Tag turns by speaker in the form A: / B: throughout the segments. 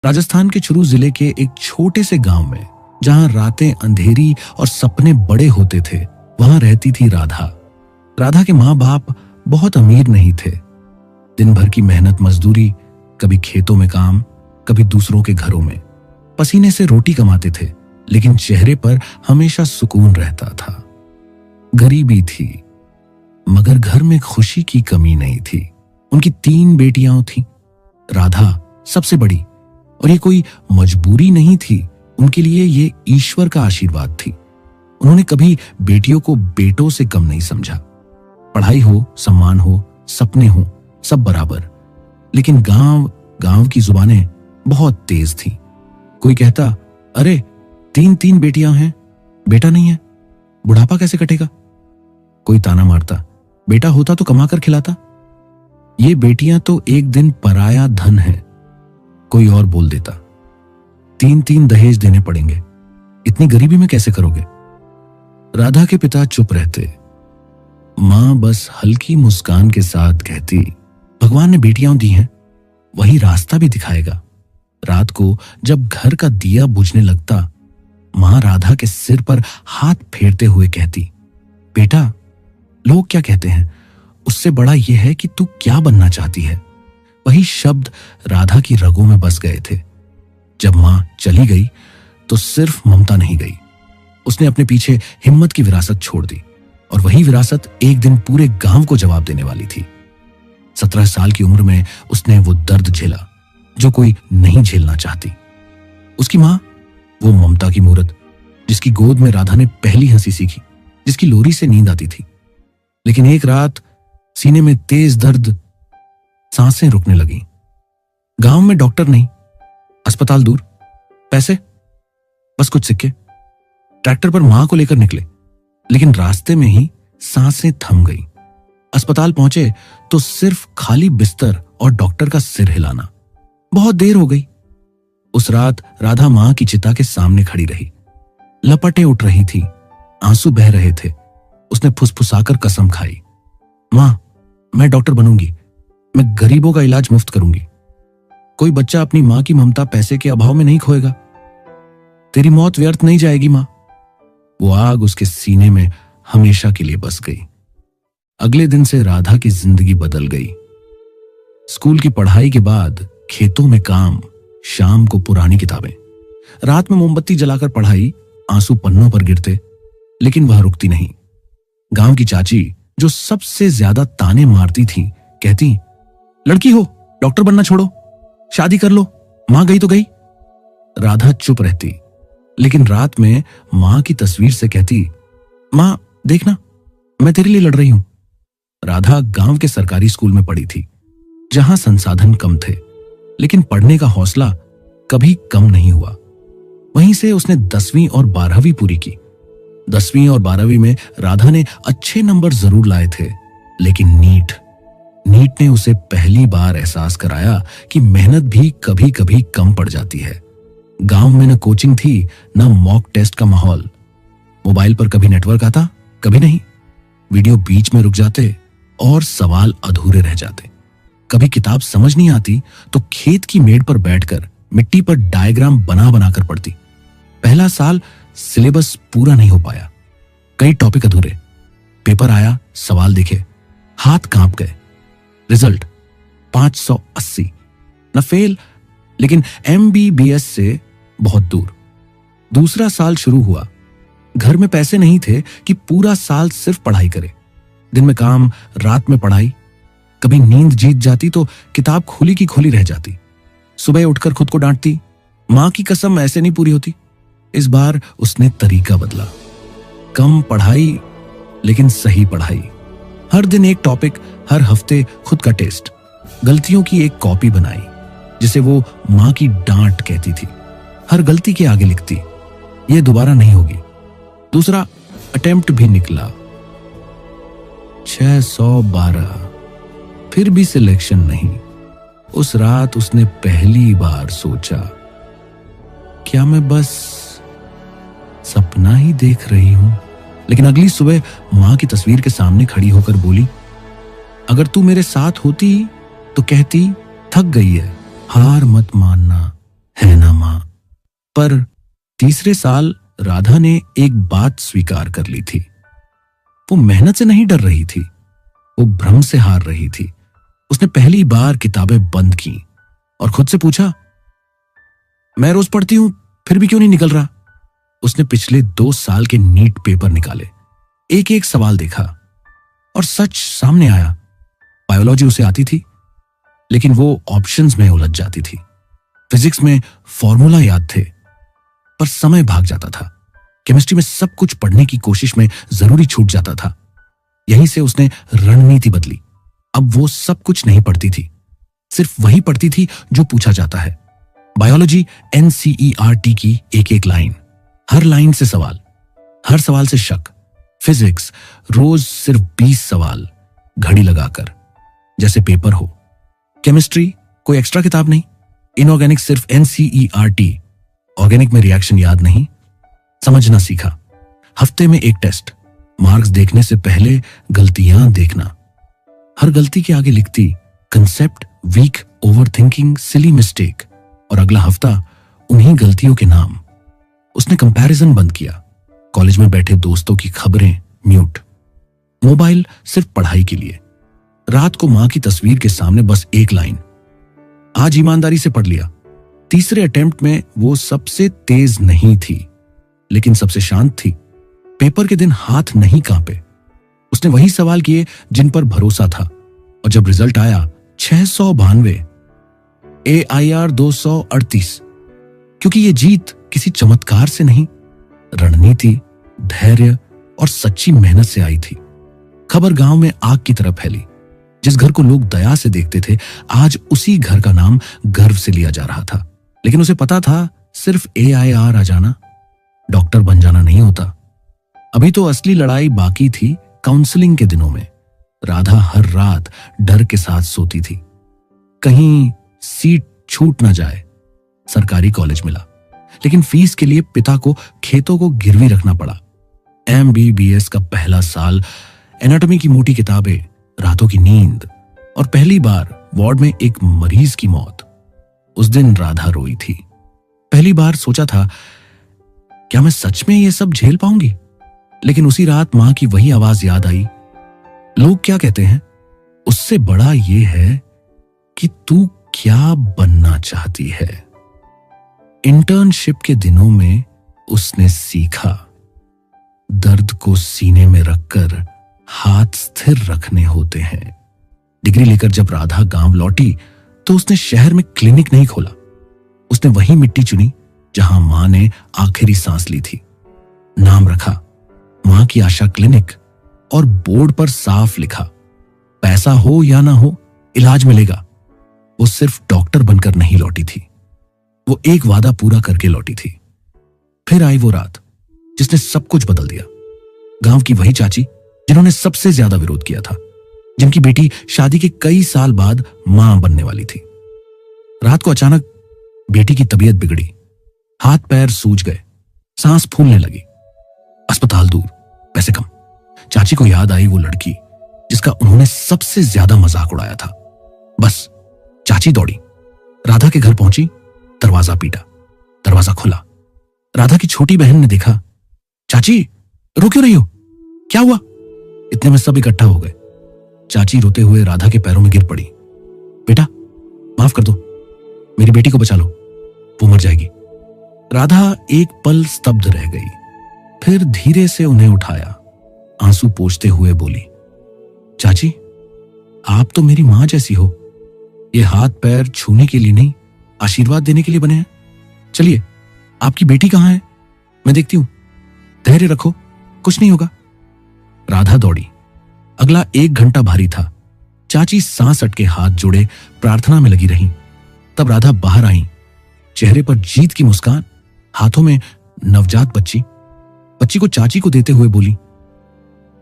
A: राजस्थान के चुरू जिले के एक छोटे से गांव में, जहां रातें अंधेरी और सपने बड़े होते थे, वहां रहती थी राधा। राधा के माँ बाप बहुत अमीर नहीं थे। दिन भर की मेहनत मजदूरी, कभी खेतों में काम, कभी दूसरों के घरों में, पसीने से रोटी कमाते थे, लेकिन चेहरे पर हमेशा सुकून रहता था। गरीबी थी, मगर घर में खुशी की कमी नहीं थी। उनकी 3 बेटियां थीं। राधा सबसे बड़ी, और ये कोई मजबूरी नहीं थी, उनके लिए ये ईश्वर का आशीर्वाद थी। उन्होंने कभी बेटियों को बेटों से कम नहीं समझा। पढ़ाई हो, सम्मान हो, सपने हो, सब बराबर। लेकिन गांव की जुबानें बहुत तेज थीं। कोई कहता, अरे 3 बेटियां हैं, बेटा नहीं है, बुढ़ापा कैसे कटेगा? कोई ताना मारता, बेटा होता तो कमा कर खिलाता, ये बेटियां तो एक दिन पराया धन है। कोई और बोल देता, 3 दहेज देने पड़ेंगे, इतनी गरीबी में कैसे करोगे? राधा के पिता चुप रहते। मां बस हल्की मुस्कान के साथ कहती, भगवान ने बेटियां दी हैं, वही रास्ता भी दिखाएगा। रात को जब घर का दिया बुझने लगता, मां राधा के सिर पर हाथ फेरते हुए कहती, बेटा, लोग क्या कहते हैं, उससे बड़ा यह है कि तू क्या बनना चाहती है। वही शब्द राधा की रगों में बस गए थे। जब मां चली गई तो सिर्फ ममता नहीं गई, उसने अपने पीछे हिम्मत की विरासत छोड़ दी, और वही विरासत एक दिन पूरे गांव को जवाब देने वाली थी। 17 साल की उम्र में उसने वो दर्द झेला जो कोई नहीं झेलना चाहती। उसकी मां, वो ममता की मूरत, जिसकी गोद में राधा ने पहली हंसी सीखी, जिसकी लोरी से नींद आती थी। लेकिन एक रात सीने में तेज दर्द, सांसें रुकने लगी। गांव में डॉक्टर नहीं, अस्पताल दूर, पैसे, बस कुछ सिक्के। ट्रैक्टर पर मां को लेकर निकले, लेकिन रास्ते में ही सांसें थम गई। अस्पताल पहुंचे तो सिर्फ खाली बिस्तर और डॉक्टर का सिर हिलाना। बहुत देर हो गई। उस रात राधा मां की चिता के सामने खड़ी रही। लपटें उठ रही थी, आंसू बह रहे थे। उसने फुसफुसाकर कसम खाई, मां, मैं डॉक्टर बनूंगी, मैं गरीबों का इलाज मुफ्त करूंगी। कोई बच्चा अपनी मां की ममता पैसे के अभाव में नहीं खोएगा। तेरी मौत व्यर्थ नहीं जाएगी मां। वो आग उसके सीने में हमेशा के लिए बस गई। अगले दिन से राधा की जिंदगी बदल गई। स्कूल की पढ़ाई के बाद खेतों में काम, शाम को पुरानी किताबें, रात में मोमबत्ती जलाकर पढ़ाई, आंसू पन्नों पर गिरते, लेकिन वह रुकती नहीं। गांव की चाची, जो सबसे ज्यादा ताने मारती थी, कहती, लड़की हो, डॉक्टर बनना छोड़ो, शादी कर लो, मां गई तो गई। राधा चुप रहती, लेकिन रात में मां की तस्वीर से कहती, मां देखना, मैं तेरे लिए लड़ रही हूं। राधा गांव के सरकारी स्कूल में पढ़ी थी, जहां संसाधन कम थे, लेकिन पढ़ने का हौसला कभी कम नहीं हुआ। वहीं से उसने 10वीं और 12वीं पूरी की। 10वीं और 12वीं में राधा ने अच्छे नंबर जरूर लाए थे, लेकिन नीट ने उसे पहली बार एहसास कराया कि मेहनत भी कभी कभी कम पड़ जाती है। गांव में न कोचिंग थी, न मॉक टेस्ट का माहौल। मोबाइल पर कभी नेटवर्क आता, कभी नहीं। वीडियो बीच में रुक जाते और सवाल अधूरे रह जाते। कभी किताब समझ नहीं आती तो खेत की मेड़ पर बैठकर मिट्टी पर डायग्राम बना बनाकर पढ़ती। पहला साल सिलेबस पूरा नहीं हो पाया, कई टॉपिक अधूरे। पेपर आया, सवाल दिखे, हाथ कांप गए। रिजल्ट 580, न फेल, लेकिन MBBS से बहुत दूर। दूसरा साल शुरू हुआ। घर में पैसे नहीं थे कि पूरा साल सिर्फ पढ़ाई करे। दिन में काम, रात में पढ़ाई। कभी नींद जीत जाती तो किताब खुली की खुली रह जाती। सुबह उठकर खुद को डांटती, मां की कसम ऐसे नहीं पूरी होती। इस बार उसने तरीका बदला। कम पढ़ाई, लेकिन सही पढ़ाई। हर दिन एक टॉपिक, हर हफ्ते खुद का टेस्ट। गलतियों की एक कॉपी बनाई, जिसे वो मां की डांट कहती थी। हर गलती के आगे लिखती, ये दोबारा नहीं होगी। दूसरा अटेम्प्ट भी निकला, 612, फिर भी सिलेक्शन नहीं। उस रात उसने पहली बार सोचा, क्या मैं बस सपना ही देख रही हूं? लेकिन अगली सुबह मां की तस्वीर के सामने खड़ी होकर बोली, अगर तू मेरे साथ होती तो कहती, थक गई है, हार मत मानना, पर तीसरे साल राधा ने एक बात स्वीकार कर ली थी। वो मेहनत से नहीं डर रही थी, वो भ्रम से हार रही थी। उसने पहली बार किताबें बंद की और खुद से पूछा, मैं रोज पढ़ती हूं फिर भी क्यों नहीं निकल रहा। उसने पिछले 2 साल के नीट पेपर निकाले, एक एक सवाल देखा और सच सामने आया। बायोलॉजी उसे आती थी, लेकिन वो ऑप्शंस में उलझ जाती थी। फिजिक्स में फॉर्मूला याद थे, पर समय भाग जाता था। केमिस्ट्री में सब कुछ पढ़ने की कोशिश में जरूरी छूट जाता था। यहीं से उसने रणनीति बदली। अब वो सब कुछ नहीं पढ़ती थी, सिर्फ वही पढ़ती थी जो पूछा जाता है। बायोलॉजी NCERT की एक एक लाइन, हर लाइन से सवाल, हर सवाल से शक। फिजिक्स रोज सिर्फ 20 सवाल, घड़ी लगाकर, जैसे पेपर हो। केमिस्ट्री कोई एक्स्ट्रा किताब नहीं। इनऑर्गेनिक सिर्फ NCERT, ऑर्गेनिक में रिएक्शन याद नहीं, समझना सीखा। हफ्ते में एक टेस्ट, मार्क्स देखने से पहले गलतियां देखना। हर गलती के आगे लिखती concept, weak, overthinking, silly mistake, और अगला हफ्ता उन्हीं गलतियों के नाम। उसने कंपैरिजन बंद किया। कॉलेज में बैठे दोस्तों की खबरें म्यूट, मोबाइल सिर्फ पढ़ाई के लिए। रात को मां की तस्वीर के सामने बस एक लाइन, आज ईमानदारी से पढ़ लिया। तीसरे अटेम्प्ट में वो सबसे तेज नहीं थी, लेकिन सबसे शांत थी। पेपर के दिन हाथ नहीं कांपे। उसने वही सवाल किए जिन पर भरोसा था, और जब रिजल्ट आया 692, AIR 238, क्योंकि ये जीत किसी चमत्कार से नहीं, रणनीति, धैर्य और सच्ची मेहनत से आई थी। खबर गांव में आग की तरह फैली। जिस घर को लोग दया से देखते थे, आज उसी घर का नाम गर्व से लिया जा रहा था। लेकिन उसे पता था, सिर्फ AIR आ जाना डॉक्टर बन जाना नहीं होता। अभी तो असली लड़ाई बाकी थी। काउंसलिंग के दिनों में राधा हर रात डर के साथ सोती थी, कहीं सीट छूट ना जाए। सरकारी कॉलेज मिला, लेकिन फीस के लिए पिता को खेतों को गिरवी रखना पड़ा। MBBS का पहला साल, एनाटॉमी की मोटी किताबें, रातों की नींद, और पहली बार वार्ड में एक मरीज की मौत। उस दिन राधा रोई थी। पहली बार सोचा था, क्या मैं सच में ये सब झेल पाऊंगी? लेकिन उसी रात मां की वही आवाज याद आई, लोग क्या कहते हैं, उससे बड़ा ये है कि तू क्या बनना चाहती है। इंटर्नशिप के दिनों में उसने सीखा, दर्द को सीने में रखकर हाथ स्थिर रखने होते हैं। डिग्री लेकर जब राधा गांव लौटी तो उसने शहर में क्लिनिक नहीं खोला। उसने वही मिट्टी चुनी जहां मां ने आखिरी सांस ली थी। नाम रखा मां की आशा क्लिनिक, और बोर्ड पर साफ लिखा, पैसा हो या ना हो इलाज मिलेगा। वो सिर्फ डॉक्टर बनकर नहीं लौटी थी, वो एक वादा पूरा करके लौटी थी। फिर आई वो रात जिसने सब कुछ बदल दिया। गांव की वही चाची जिन्होंने सबसे ज्यादा विरोध किया था, जिनकी बेटी शादी के कई साल बाद मां बनने वाली थी। रात को अचानक बेटी की तबीयत बिगड़ी, हाथ पैर सूज गए, सांस फूलने लगी। अस्पताल दूर, पैसे कम। चाची को याद आई वो लड़की जिसका उन्होंने सबसे ज्यादा मजाक उड़ाया था। बस चाची दौड़ी, राधा के घर पहुंची, दरवाजा पीटा, दरवाजा खुला। राधा की छोटी बहन ने देखा, चाची रो क्यों रही हो, क्या हुआ? इतने में सब इकट्ठा हो गए। चाची रोते हुए राधा के पैरों में गिर पड़ी। बेटा माफ कर दो, मेरी बेटी को बचा लो, वो मर जाएगी। राधा एक पल स्तब्ध रह गई, फिर धीरे से उन्हें उठाया, आंसू पोंछते हुए बोली, चाची आप तो मेरी मां जैसी हो। ये हाथ पैर छूने के लिए नहीं, आशीर्वाद देने के लिए बने हैं। चलिए, आपकी बेटी कहां है, मैं देखती हूं। धैर्य रखो, कुछ नहीं होगा। राधा दौड़ी। अगला 1 घंटा भारी था। चाची सांस अटके हाथ जोड़े प्रार्थना में लगी रहीं। तब राधा बाहर आई, चेहरे पर जीत की मुस्कान, हाथों में नवजात बच्ची। बच्ची को चाची को देते हुए बोली,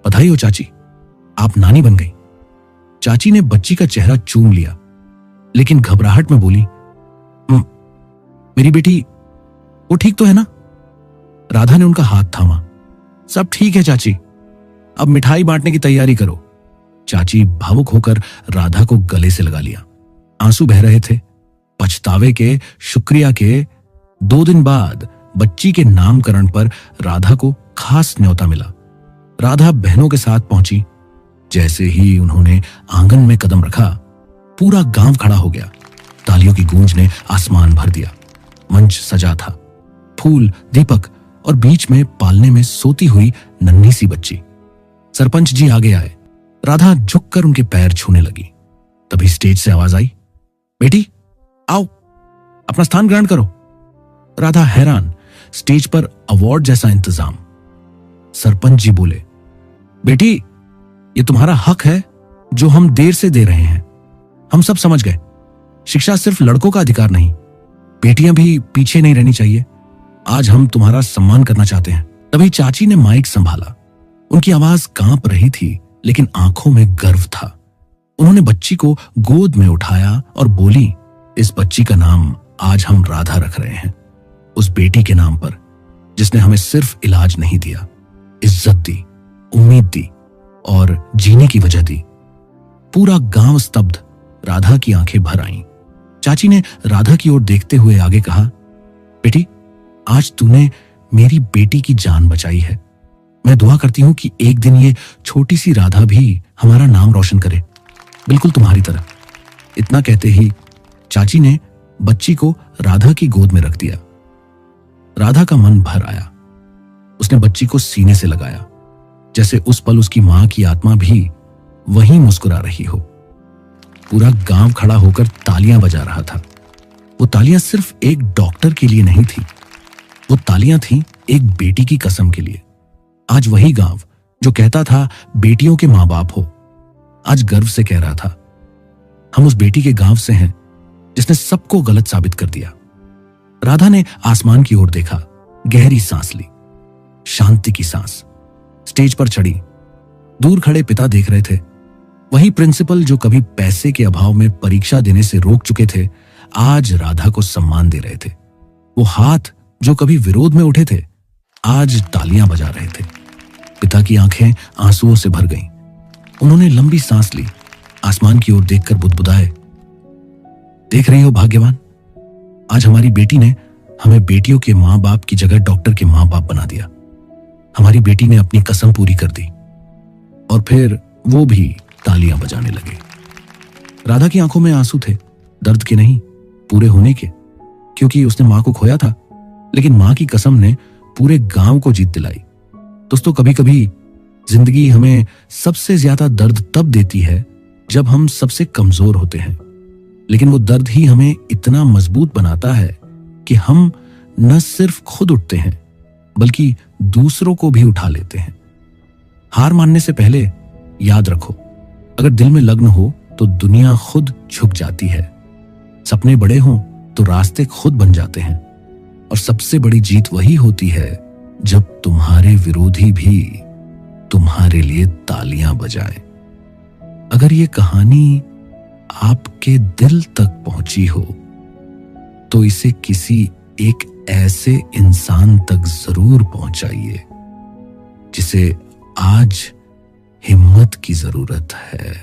A: बधाई हो चाची, आप नानी बन गई। चाची ने बच्ची का चेहरा चूम लिया, लेकिन घबराहट में बोली, मेरी बेटी वो ठीक तो है ना? राधा ने उनका हाथ थामा। सब ठीक है चाची, अब मिठाई बांटने की तैयारी करो। चाची भावुक होकर राधा को गले से लगा लिया। आंसू बह रहे थे, पछतावे के, शुक्रिया के, 2 दिन बाद बच्ची के नामकरण पर राधा को खास न्योता मिला। राधा बहनों के साथ पहुंची। जैसे ही उन्होंने आंगन में कदम रखा, पूरा गांव खड़ा हो गया। तालियों की गूंज ने आसमान भर दिया। मंच सजा था, फूल, दीपक और बीच में पालने में सोती हुई नन्ही सी बच्ची। सरपंच जी आगे आए। राधा झुककर उनके पैर छूने लगी। तभी स्टेज से आवाज आई, बेटी आओ, अपना स्थान ग्रहण करो। राधा हैरान, स्टेज पर अवार्ड जैसा इंतजाम। सरपंच जी बोले, बेटी ये तुम्हारा हक है जो हम देर से दे रहे हैं। हम सब समझ गए, शिक्षा सिर्फ लड़कों का अधिकार नहीं, बेटियां भी पीछे नहीं रहनी चाहिए। आज हम तुम्हारा सम्मान करना चाहते हैं। तभी चाची ने माइक संभाला। उनकी आवाज कांप रही थी, लेकिन आंखों में गर्व था। उन्होंने बच्ची को गोद में उठाया और बोली, इस बच्ची का नाम आज हम राधा रख रहे हैं, उस बेटी के नाम पर जिसने हमें सिर्फ इलाज नहीं दिया, इज्जत दी, उम्मीद दी और जीने की वजह दी। पूरा गांव स्तब्ध। राधा की आंखें भर आईं। चाची ने राधा की ओर देखते हुए आगे कहा, बेटी आज तूने मेरी बेटी की जान बचाई है। मैं दुआ करती हूं कि एक दिन ये छोटी सी राधा भी हमारा नाम रोशन करे, बिल्कुल तुम्हारी तरह। इतना कहते ही चाची ने बच्ची को राधा की गोद में रख दिया। राधा का मन भर आया। उसने बच्ची को सीने से लगाया, जैसे उस पल उसकी मां की आत्मा भी वहीं मुस्कुरा रही हो। पूरा गांव खड़ा होकर तालियां बजा रहा था। वो तालियां सिर्फ एक डॉक्टर के लिए नहीं थी, वो तालियां थीं एक बेटी की कसम के लिए। आज वही गांव जो कहता था बेटियों के मां बाप हो, आज गर्व से कह रहा था, हम उस बेटी के गांव से हैं जिसने सबको गलत साबित कर दिया। राधा ने आसमान की ओर देखा, गहरी सांस ली, शांति की सांस। स्टेज पर चढ़ी। दूर खड़े पिता देख रहे थे। वही प्रिंसिपल जो कभी पैसे के अभाव में परीक्षा देने से रोक चुके थे, आज राधा को सम्मान दे रहे थे। वो हाथ जो कभी विरोध में उठे थे, आज तालियां बजा रहे थे। पिता की आंखें आंसुओं से भर गईं। उन्होंने लंबी सांस ली, आसमान की ओर देखकर बुदबुदाए, देख रही हो भाग्यवान, आज हमारी बेटी ने हमें बेटियों के मां बाप की जगह डॉक्टर के मां बाप बना दिया। हमारी बेटी ने अपनी कसम पूरी कर दी। और फिर वो भी तालियां बजाने लगे। राधा की आंखों में आंसू थे, दर्द के नहीं, पूरे होने के, क्योंकि उसने मां को खोया था, लेकिन मां की कसम ने पूरे गांव को जीत दिलाई। दोस्तों, कभी कभी जिंदगी हमें सबसे ज्यादा दर्द तब देती है जब हम सबसे कमजोर होते हैं, लेकिन वो दर्द ही हमें इतना मजबूत बनाता है कि हम न सिर्फ खुद उठते हैं बल्कि दूसरों को भी उठा लेते हैं। हार मानने से पहले याद रखो, अगर दिल में लग्न हो तो दुनिया खुद झुक जाती है। सपने बड़े हों तो रास्ते खुद बन जाते हैं। और सबसे बड़ी जीत वही होती है जब तुम्हारे विरोधी भी तुम्हारे लिए तालियां बजाए। अगर ये कहानी आपके दिल तक पहुंची हो तो इसे किसी एक ऐसे इंसान तक जरूर पहुंचाइए जिसे आज हिम्मत की जरूरत है।